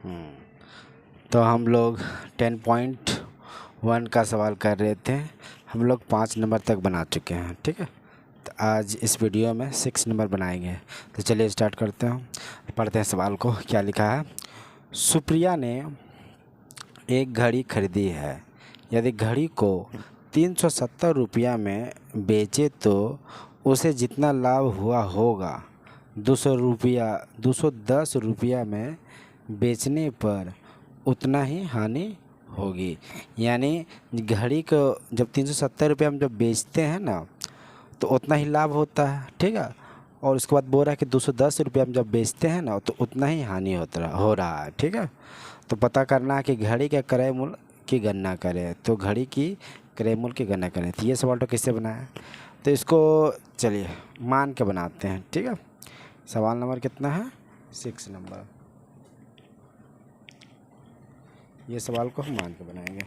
तो हम लोग 10.1 का सवाल कर रहे थे। हम लोग 5 नंबर तक बना चुके हैं, ठीक है। तो आज इस वीडियो में 6 नंबर बनाएंगे। तो चलिए स्टार्ट करते हैं, पढ़ते हैं सवाल को। क्या लिखा है? सुप्रिया ने एक घड़ी खरीदी है। यदि घड़ी को 370 रुपया में बेचे तो उसे जितना लाभ हुआ होगा 210 रुपया में बेचने पर उतना ही हानि होगी। यानी घड़ी को जब 370 रुपये हम जब बेचते हैं ना तो उतना ही लाभ होता है, ठीक है। और उसके बाद बोल रहा है कि 210 रुपये हम जब बेचते हैं ना तो उतना ही हानि हो रहा है, ठीक है। तो पता करना है कि घड़ी के क्रय मूल्य की गणना करें। तो घड़ी की क्रय मूल्य की गणना करें। तो ये सवाल तो किससे बनाया? तो इसको चलिए मान के बनाते हैं, ठीक है। सवाल नंबर कितना है? 6 नंबर। ये सवाल को हम मान के बनाएंगे।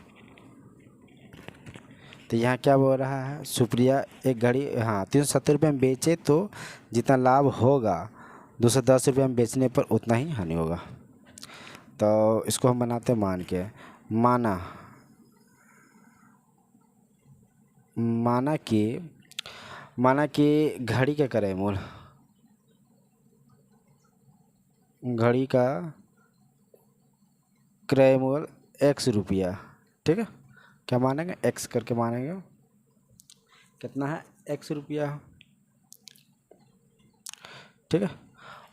तो यहाँ क्या बोल रहा है? सुप्रिया एक घड़ी 370 रुपये में बेचे तो जितना लाभ होगा 210 रुपये में बेचने पर उतना ही हानि होगा। तो इसको हम बनाते हैं मान के। माना कि घड़ी का क्रय मूल्य, घड़ी का क्रय मूल्य x रुपया, ठीक है। क्या मानेंगे? x करके मानेंगे। कितना है? x रुपया, ठीक है।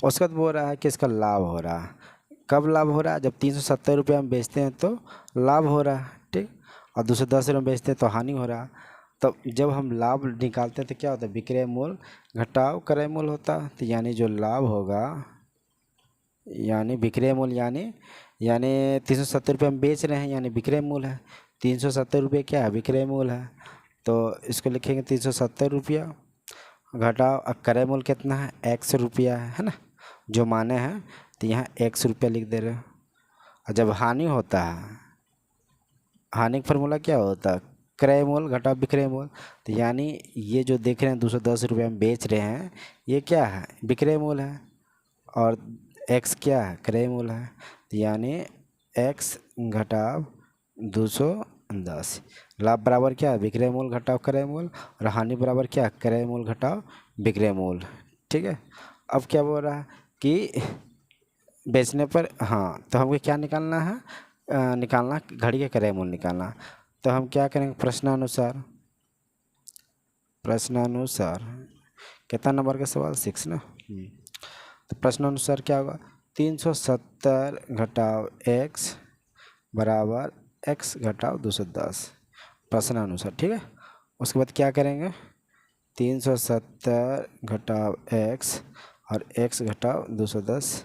उसके बाद बोल रहा है कि इसका लाभ हो रहा है। कब लाभ हो रहा है? जब 370 रुपये हम बेचते हैं तो लाभ हो रहा है, ठीक। और 210 रुपये में बेचते हैं तो हानि हो रहा है। तब जब हम लाभ निकालते हैं तो क्या होता है? विक्रय मूल्य घटाव क्रय मूल्य होता है। तो यानी जो लाभ होगा, यानी विक्रय मूल्य, यानी 370 रुपये हम बेच रहे हैं, यानी विक्रय मूल्य है। 370 रुपये क्या है? विक्रय मूल्य है। तो इसको लिखेंगे 370 रुपया घटाव क्रय मूल्य कितना है? x रुपया है ना, जो माने हैं। तो यहाँ x रुपया लिख दे रहे हो। और जब हानि होता है, हानि का फार्मूला क्या होता है? क्रय मूल्य घटाव विक्रय मूल्य। तो यानी ये जो देख रहे हैं 210 रुपये में बेच रहे हैं, ये क्या है? विक्रय मूल्य है। और x क्या है? क्रय मूल्य है। तो यानी x घटाव 210। लाभ बराबर क्या है? विक्रय मूल्य घटाव क्रय मूल्य। और हानि बराबर क्या है? क्रय मूल्य घटाव विक्रय मूल्य, ठीक है। अब क्या बोल रहा है कि बेचने पर, तो हमको क्या निकालना है? घड़ी के क्रय मूल्य निकालना। तो हम क्या करेंगे? प्रश्नानुसार कितना नंबर का सवाल? 6 ना। तो प्रश्नानुसार क्या होगा? 370 घटाव x बराबर x घटाव 210, प्रश्नानुसार, ठीक है। उसके बाद क्या करेंगे? 370 घटाव x और x घटाव 210।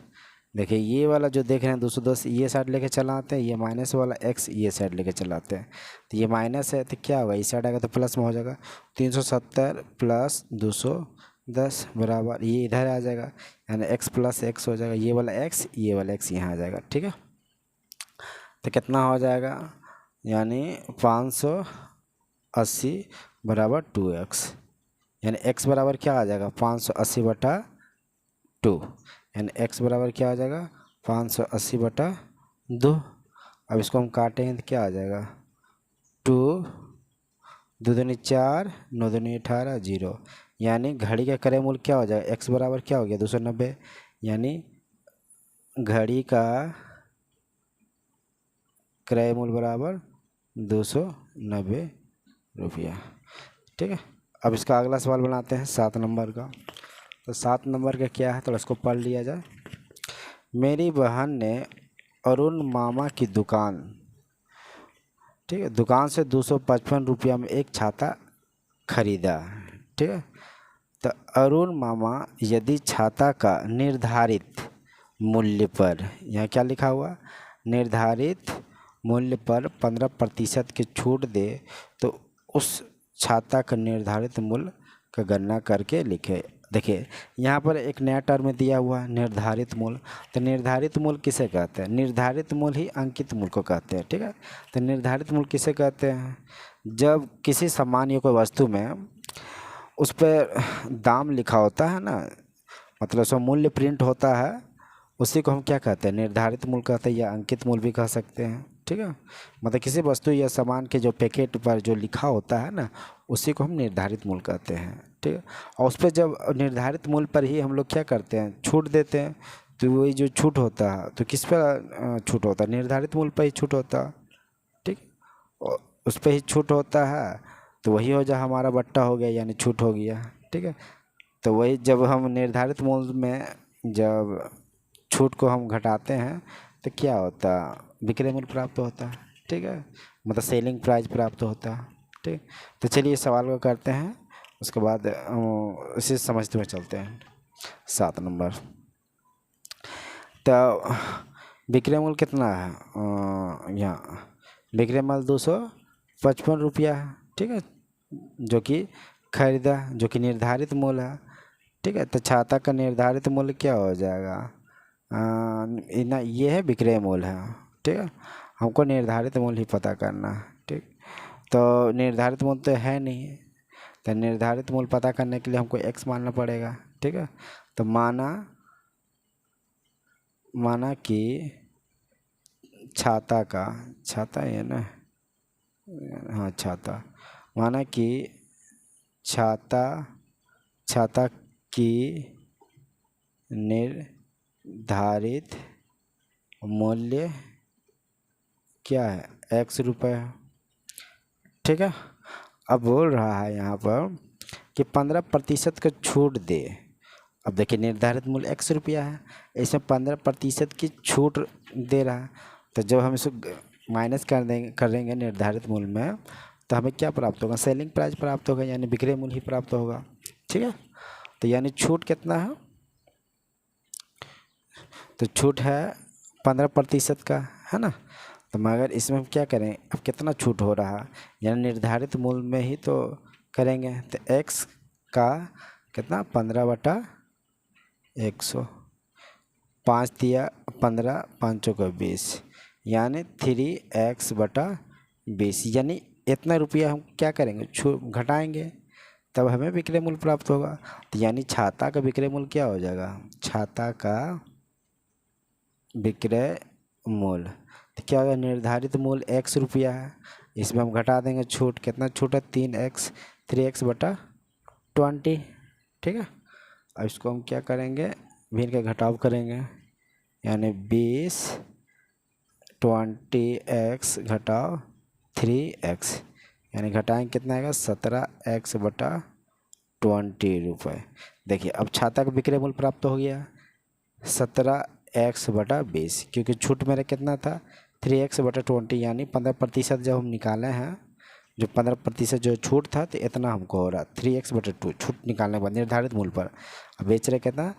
देखिए ये वाला जो देख रहे हैं 210 ये साइड लेके चलाते हैं, ये माइनस वाला x ये साइड लेके चलाते हैं। तो ये माइनस है तो क्या होगा? इस साइड आएगा तो प्लस में हो जाएगा। 370 प्लस 210 बराबर ये इधर आ जाएगा, यानी x प्लस x हो जाएगा। ये वाला x ये वाला x यहाँ आ जाएगा, ठीक है। तो कितना हो जाएगा? यानी 580 बराबर 2x, यानी x बराबर क्या आ जाएगा? 580/2, यानी x बराबर क्या आ जाएगा? 580/2। अब इसको हम काटेंगे तो क्या आ जाएगा? 2 2 दूनी 4 9 दूनी 18 0। यानी घड़ी का क्रय मूल्य क्या हो जाएगा? x बराबर क्या हो गया? 290। यानी घड़ी का क्रय मूल्य बराबर 290 रुपया, ठीक है। अब इसका अगला सवाल बनाते हैं 7 नंबर का। तो 7 नंबर का क्या है? तो इसको पढ़ लिया जाए। मेरी बहन ने अरुण मामा की दुकान, ठीक है, दुकान से 255 रुपया में एक छाता खरीदा, ठीक है। तो अरुण मामा यदि छाता का निर्धारित मूल्य पर, यहाँ क्या लिखा हुआ? निर्धारित मूल्य पर 15% की छूट दे तो उस छाता का निर्धारित मूल्य का गणना करके लिखे। देखिए यहाँ पर एक नया टर्म दिया हुआ है, निर्धारित मूल्य। तो निर्धारित मूल्य किसे कहते हैं? निर्धारित मूल्य ही अंकित मूल्य को कहते हैं, ठीक है। तो निर्धारित मूल्य किसे कहते हैं? जब किसी सामान या कोई वस्तु में उस पर दाम लिखा होता है ना, मतलब उसमें मूल्य प्रिंट होता है उसी को हम क्या कहते हैं, निर्धारित मूल्य कहते हैं या अंकित मूल्य भी कह सकते हैं। ठीक है, मतलब किसी वस्तु या सामान के जो पैकेट पर जो लिखा होता है ना, उसी को हम निर्धारित मूल्य कहते हैं। ठीक है, और उस पर जब निर्धारित मूल्य पर ही हम लोग क्या करते हैं, छूट देते हैं। तो वही जो छूट होता है तो किस पर छूट होता है, निर्धारित मूल्य पर ही छूट होता है। ठीक, और उस पर ही छूट होता है, तो वही हो जा हमारा बट्टा हो गया, यानी छूट हो गया। ठीक है, तो वही जब हम निर्धारित मूल्य में जब छूट को हम घटाते हैं तो क्या होता है, विक्रय मूल्य प्राप्त होता है। ठीक है, मतलब सेलिंग प्राइस प्राप्त होता है। ठीक, तो चलिए इस सवाल को करते हैं, उसके बाद इसे समझते हुए चलते हैं। 7 नंबर, तो विक्रय मूल्य कितना है, यहाँ विक्रय मूल्य 255 रुपया है। ठीक है, जो कि खरीदा, जो कि निर्धारित मूल्य है। ठीक है, तो छाता का निर्धारित मूल्य क्या हो जाएगा, ना ये है विक्रय मूल्य है। ठीक है, हमको निर्धारित मूल्य ही पता करना है। ठीक, तो निर्धारित मूल्य तो है नहीं, तो निर्धारित मूल्य पता करने के लिए हमको x मानना पड़ेगा। ठीक है, तो माना कि छाता है ना, हाँ छाता, माना कि छाता की निर्धारित मूल्य क्या है, x रुपये। ठीक है, अब बोल रहा है यहाँ पर कि 15% का छूट दे। अब देखिए निर्धारित मूल्य x रुपया है, इसमें 15% की छूट दे रहा है, तो जब हम इसको माइनस करेंगे निर्धारित मूल्य में, तो हमें क्या प्राप्त होगा, सेलिंग प्राइस प्राप्त होगा, यानी विक्रय मूल्य ही प्राप्त होगा। ठीक है, तो यानी छूट कितना है, तो छूट है 15% का, है ना। तो मगर इसमें हम क्या करें, अब कितना छूट हो रहा है, यानी निर्धारित मूल्य में ही तो करेंगे, तो x का कितना 15/100, 5 दिया 15, 5 का 20, यानी 3x/20, यानी इतना रुपया हम क्या करेंगे, घटाएंगे, तब हमें विक्रय मूल्य प्राप्त होगा। तो यानी छाता का विक्रय मूल्य क्या हो जाएगा, छाता का विक्रय मूल्य, तो क्या होगा, निर्धारित मूल्य x रुपया है, इसमें हम घटा देंगे छूट, कितना छूट है 3x, 3x/20। ठीक है, अब इसको हम क्या करेंगे, भिन्न का घटाव करेंगे, यानी 20, 20x घटाव 3x, यानी घटाएंगे कितना आएगा 17x/20 रुपये। देखिए अब छाता का विक्रय मूल्य प्राप्त हो गया 17x/20, क्योंकि छूट मेरा कितना था 3x/20, यानी 15% जब हम निकाले हैं, जो 15% जो छूट था तो इतना हमको हो रहा 3x/2, छूट निकालने के बाद निर्धारित मूल्य पर, अब बेच रहे कितना,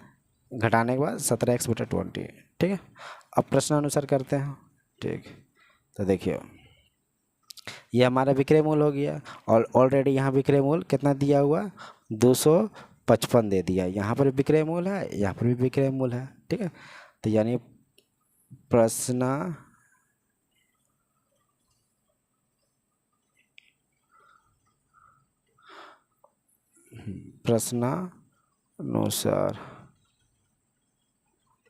घटाने के बाद 17x/20। ठीक है, अब प्रश्न अनुसार करते हैं। ठीक, तो देखिए ये हमारा विक्रय मूल्य हो गया, और ऑलरेडी यहाँ विक्रय मूल्य कितना दिया हुआ 255 दे दिया, यहाँ पर विक्रय मूल्य है, यहाँ पर भी विक्रय मूल्य है। ठीक है, तो यानी प्रश्नानुसार,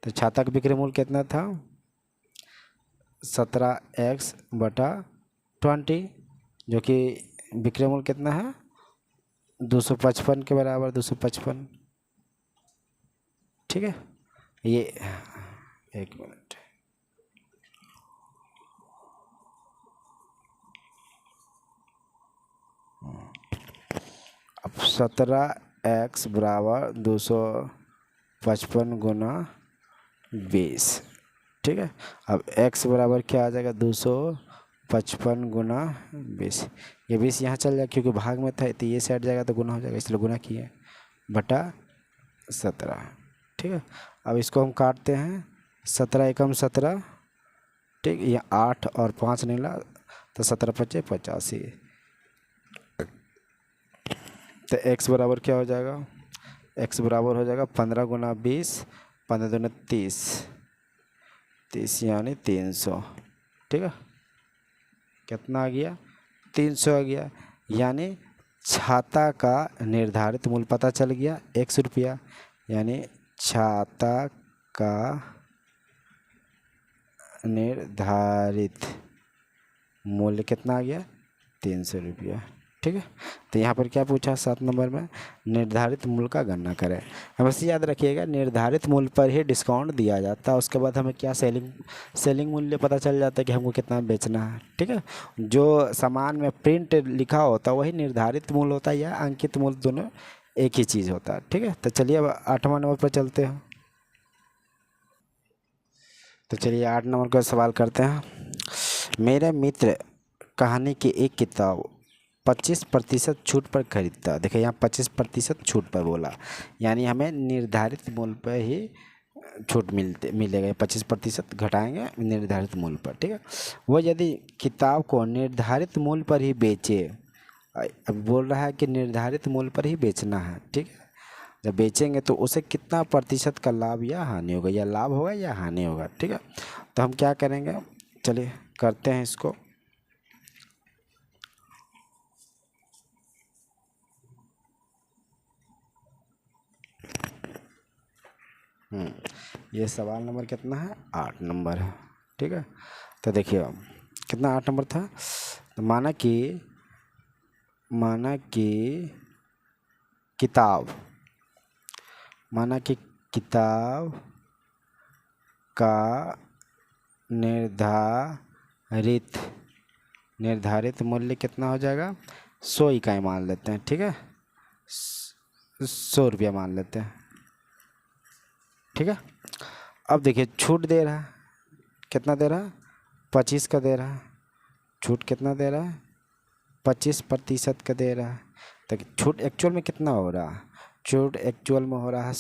तो छाता का विक्रय मूल्य कितना था 17x/20, जो कि विक्रय मूल्य कितना है 255 के बराबर, 255। ठीक है, ये 1 मिनट, अब 17x बराबर 255 गुना 20। ठीक है, अब x बराबर क्या आ जाएगा 255 गुना 20, ये 20 यहाँ चल जाएगा क्योंकि भाग में था, तो ये साइड जाएगा तो गुना हो जाएगा, इसलिए गुना किए बटा 17। ठीक है, अब इसको हम काटते हैं, 17 एकम 17, ठीक, ये 8 और 5 निकला, तो 17×5 = 85। तो x बराबर क्या हो जाएगा, x बराबर हो जाएगा 15 गुना 20, 15 दूनी 30, 30 यानी 300। ठीक है, कितना आ गया 300 आ गया, यानी छाता का निर्धारित मूल्य पता चल गया x रुपया, यानी छाता का निर्धारित मूल्य कितना आ गया 300 रुपया। ठीक है, तो यहाँ पर क्या पूछा 7 नंबर में, निर्धारित मूल्य का गणना करें। हमेशा याद रखिएगा निर्धारित मूल्य पर ही डिस्काउंट दिया जाता है, उसके बाद हमें क्या सेलिंग मूल्य पता चल जाता है कि हमको कितना बेचना है। ठीक है, जो सामान में प्रिंट लिखा होता है वही निर्धारित मूल्य होता है या अंकित मूल्य, दोनों एक ही चीज़ होता है। ठीक है, तो चलिए अब 8वां नंबर पर चलते हैं। तो चलिए 8 नंबर का सवाल करते हैं। मेरे मित्र कहानी की एक किताब 25% छूट पर खरीदता। देखिए यहाँ 25% छूट पर बोला, यानी हमें निर्धारित मूल्य पर ही छूट मिलेगा। 25% घटाएंगे निर्धारित मूल्य पर। ठीक है, वो यदि किताब को निर्धारित मूल्य पर ही बेचे, अब बोल रहा है कि निर्धारित मूल्य पर ही बेचना है। ठीक है, जब बेचेंगे तो उसे कितना प्रतिशत का लाभ या हानि होगा, या लाभ होगा या हानि होगा। ठीक है, तो हम क्या करेंगे, चलिए करते हैं इसको। ये सवाल नंबर कितना है 8 नंबर है। ठीक है, तो देखिए कितना 8 नंबर था, तो माना कि किताब का निर्धारित मूल्य कितना हो जाएगा, 100 इकाई मान लेते हैं। ठीक है, 100 रुपया मान लेते हैं। ठीक है, अब देखिए छूट दे रहा है, कितना दे रहा है 25 का दे रहा है। छूट कितना दे रहा है 25% का दे रहा है। तो छूट एक्चुअल में कितना हो रहा है, छूट एक्चुअल में हो रहा है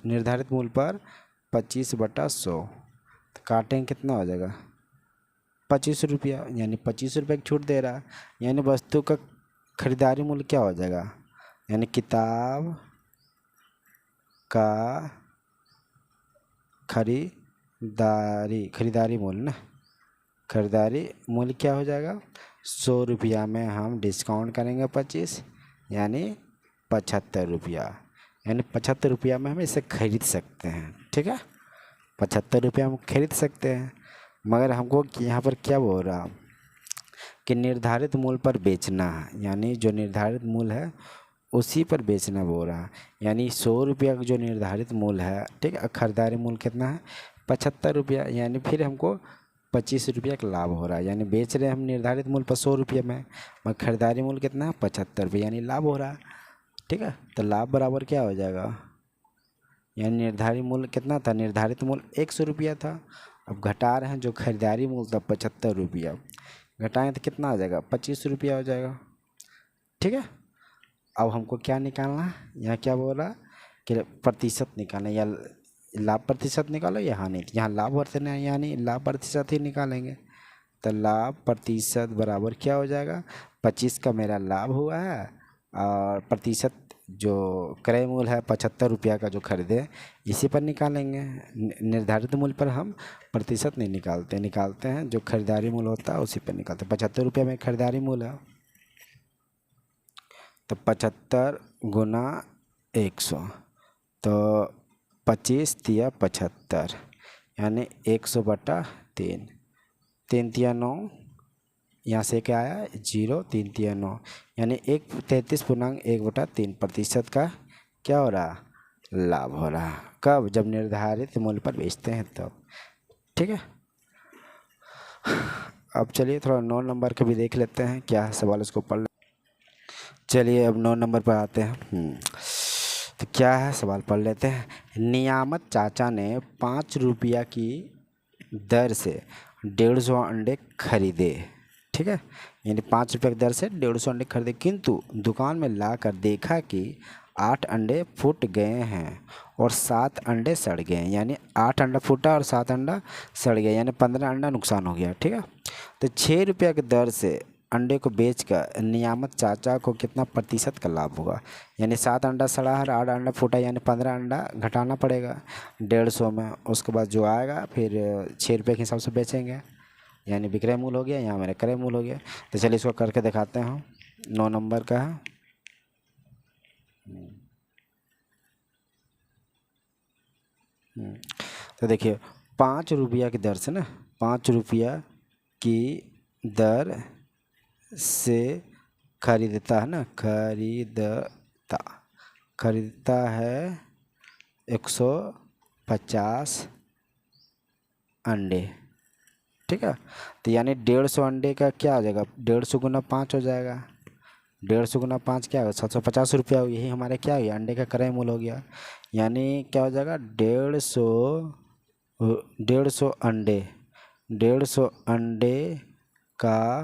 निर्धारित मूल्य पर 25/100। तो काटेंगे कितना हो जाएगा 25 रुपया, यानी 25 रुपये की छूट दे रहा है, यानी वस्तु का खरीदारी मूल्य क्या हो जाएगा, यानी किताब का खरीदारी मूल्य ना, खरीदारी मूल्य क्या हो जाएगा 100 रुपया में हम डिस्काउंट करेंगे 25, यानी 75 रुपया, यानी 75 रुपया में हम इसे खरीद सकते हैं। ठीक है, 75 रुपया हम खरीद सकते हैं, मगर हमको यहाँ पर क्या बोल रहा कि निर्धारित मूल्य पर बेचना है, यानी जो निर्धारित मूल्य है उसी पर बेचना बोल रहा है, यानी 100 रुपया का जो निर्धारित मूल्य है। ठीक है, खरीदारी मूल्य कितना है 75 रुपया, यानी फिर हमको 25 रुपया का लाभ हो रहा है, यानी बेच रहे हैं हम निर्धारित मूल्य पर 100 रुपये में, मगर खरीदारी मूल्य कितना है 75 रुपये, यानी लाभ हो रहा है। ठीक है, तो लाभ बराबर क्या हो जाएगा, यानी निर्धारित मूल्य कितना था, निर्धारित मूल्य 100 रुपया था, अब घटा रहे हैं जो खरीदारी मूल्य था 75 रुपया, घटाएँ तो कितना आ जाएगा 25 रुपया हो जाएगा। ठीक है, अब हमको क्या निकालना है, यहाँ क्या बोल रहा है कि प्रतिशत निकालना, या लाभ प्रतिशत निकालो या हानि, यहाँ लाभ वर्तन है यानी लाभ प्रतिशत ही निकालेंगे। तो लाभ प्रतिशत बराबर क्या हो जाएगा 25 का मेरा लाभ हुआ है, और प्रतिशत जो क्रय मूल्य है 75 रुपया का जो खरीदे इसी पर निकालेंगे। निर्धारित मूल्य पर हम प्रतिशत नहीं निकालते हैं जो खरीदारी मूल्य होता है उसी पर निकालते हैं। 75 रुपया में खरीदारी मूल्य है, तो 75 गुना 100, तो 25 तिया 75, यानी 100/3, 3 तिया 9, यहाँ से क्या आया 0, 3 तिया 9, यानी 33.1/3% का क्या हो रहा लाभ हो रहा। कब, जब निर्धारित मूल्य पर बेचते हैं तब। ठीक है, अब चलिए थोड़ा 9 नंबर का भी देख लेते हैं क्या सवाल, उसको पढ़। चलिए अब 9 नंबर पर आते हैं। तो क्या है सवाल पढ़ लेते हैं। नियामत चाचा ने 5 रुपया की दर से 150 अंडे खरीदे। ठीक है, यानी 5 रुपये की दर से 150 अंडे खरीदे, किंतु दुकान में ला कर देखा कि 8 अंडे फूट गए हैं और 7 अंडे सड़ गए, यानी 8 अंडा फूटा और 7 अंडा सड़ गया, यानी 15 अंडा नुकसान हो गया। ठीक है, तो 6 रुपये की दर से अंडे को बेचकर नियामत चाचा को कितना प्रतिशत का लाभ होगा, यानी 7 अंडा सड़ा है, 8 अंडा फूटा, यानी 15 अंडा घटाना पड़ेगा 150 में, उसके बाद जो आएगा फिर 6 रुपये के हिसाब से बेचेंगे, यानी विक्रय मूल्य हो गया, यहाँ मेरा क्रय मूल्य हो गया। तो चलिए इसको करके दिखाते हैं हम। 9 नंबर का है। तो देखिए 5 रुपया की दर से ना 5 रुपया की दर से खरीदता है ना, खरीदता है 150 अंडे। ठीक है, तो यानी 150 अंडे का क्या हो जाएगा, 150 गुना 5 हो जाएगा। 150 गुना 5 क्या होगा, 750 रुपया हो। यही हमारे क्या हो गया, अंडे का क्रय मूल्य हो गया। यानी क्या हो जाएगा, 150 अंडे, 150 अंडे का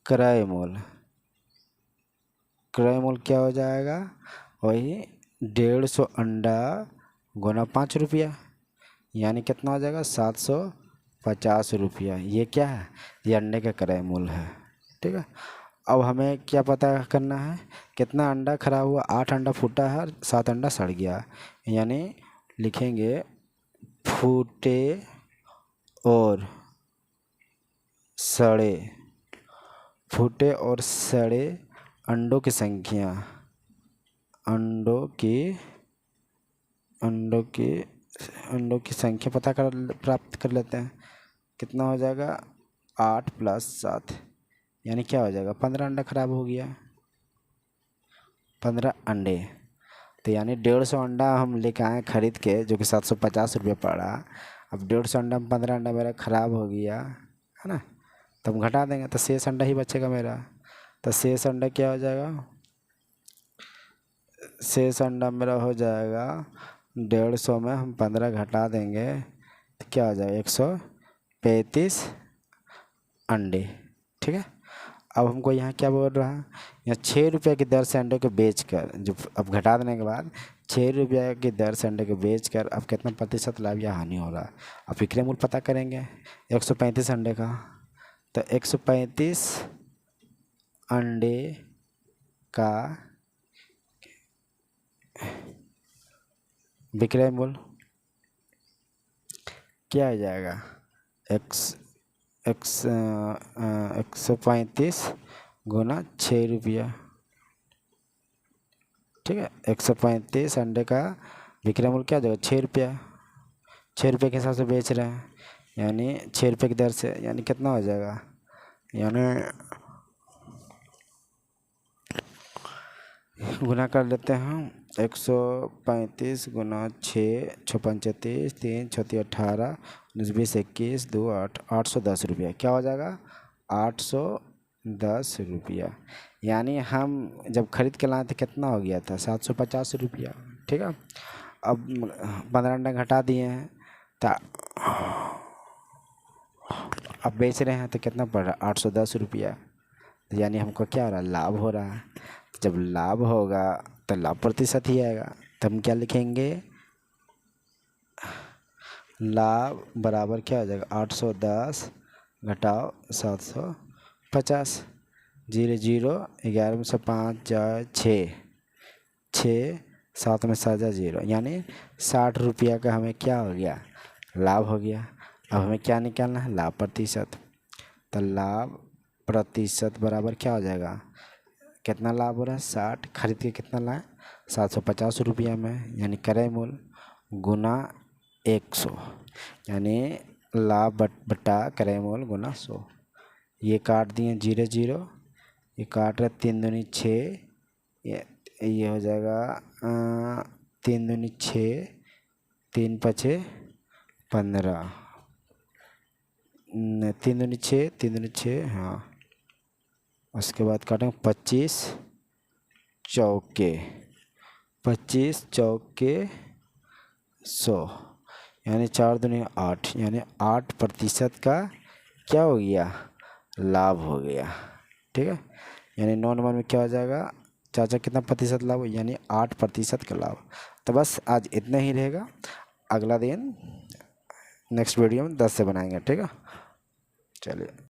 क्रय मूल्य क्या हो जाएगा, वही 150 अंडा गुना 5 रुपया, यानी कितना हो जाएगा, 750 रुपया। ये क्या है, ये अंडे का क्रय मूल्य है। ठीक है, अब हमें क्या पता करना है, कितना अंडा खराब हुआ, 8 अंडा फूटा है और 7 अंडा सड़ गया। यानी लिखेंगे फूटे और सड़े, फूटे और सड़े अंडों की संख्या, अंडों की संख्या प्राप्त कर लेते हैं। कितना हो जाएगा, 8 + 7, यानी क्या हो जाएगा, 15 अंडा खराब हो गया, 15 अंडे। तो यानी 150 अंडा हम लेके आए खरीद के, जो कि 750 रुपये पड़ा। अब 150 अंडा में 15 अंडा मेरा ख़राब हो गया है ना, तो हम घटा देंगे तो शेष अंडा ही बचेगा मेरा। तो शेष अंडा क्या हो जाएगा, शेष अंडा मेरा हो जाएगा 150 में हम 15 घटा देंगे तो क्या हो जाएगा, 135 अंडे। ठीक है, अब हमको यहाँ क्या बोल रहा है, यहाँ 6 रुपये की दर से अंडे को बेचकर, जो अब घटा देने के बाद 6 रुपये की दर से अंडे को बेचकर अब कितना प्रतिशत लाभ या हानि हो रहा है। अब विक्रय मूल्य पता करेंगे 135 अंडे का, तो 135 अंडे का विक्रय मूल्य क्या आ जाएगा, 135 गुना 6 रुपया। ठीक है, 135 अंडे का विक्रय मूल्य क्या हो जाएगा, 6 रुपया। 6 रुपये के हिसाब से बेच रहे हैं, यानी 6 रुपये की दर से, यानी कितना हो जाएगा, यानी गुना कर लेते हैं हम, 135 गुना 6, 6×5 = 3, 6×3 = 18, 19, 20, 21, 2, 8, 810 रुपया। क्या हो जाएगा, 810 रुपया। यानी हम जब खरीद के लाए थे कितना हो गया था, 750 रुपया। ठीक है, अब 15 अंडा घटा दिए हैं, तो अब बेच रहे हैं तो कितना पड़ रहा है, 810 रुपया। यानी हमको क्या हो रहा है, लाभ हो रहा है। जब लाभ होगा तो लाभ प्रतिशत ही आएगा, तो हम क्या लिखेंगे, लाभ बराबर क्या हो जाएगा, 810 घटाओ 750, 0 0, 11 में से 5 जाए 6, 6 7 में 7 जाए 0, यानी 60 रुपया का हमें क्या हो गया, लाभ हो गया। अब हमें क्या निकालना है, लाभ प्रतिशत। तो लाभ प्रतिशत बराबर क्या हो जाएगा, कितना लाभ हो रहा है, 60, खरीद के कितना लाए, 750 रुपया में, यानी क्रय मूल्य गुना 100, यानी लाभ बटा क्रय मूल्य गुना 100। ये काट दिए 0 0, ये काट रहे 3 दूनी 6, ये हो जाएगा 3 दूनी 6, 3 5 15, 3 दूनी 6, 3 दूनी 6, हाँ। उसके बाद काटेंगे 25 चौके 100, यानी 4 दूनी 8, यानी 8% का क्या हो गया, लाभ हो गया। ठीक है, यानी 9 नंबर में क्या हो जाएगा, चाचा कितना प्रतिशत लाभ, यानी 8% का लाभ। तो बस आज इतना ही रहेगा, अगला दिन नेक्स्ट वीडियो में 10 से बनाएंगे। ठीक है, चलिए।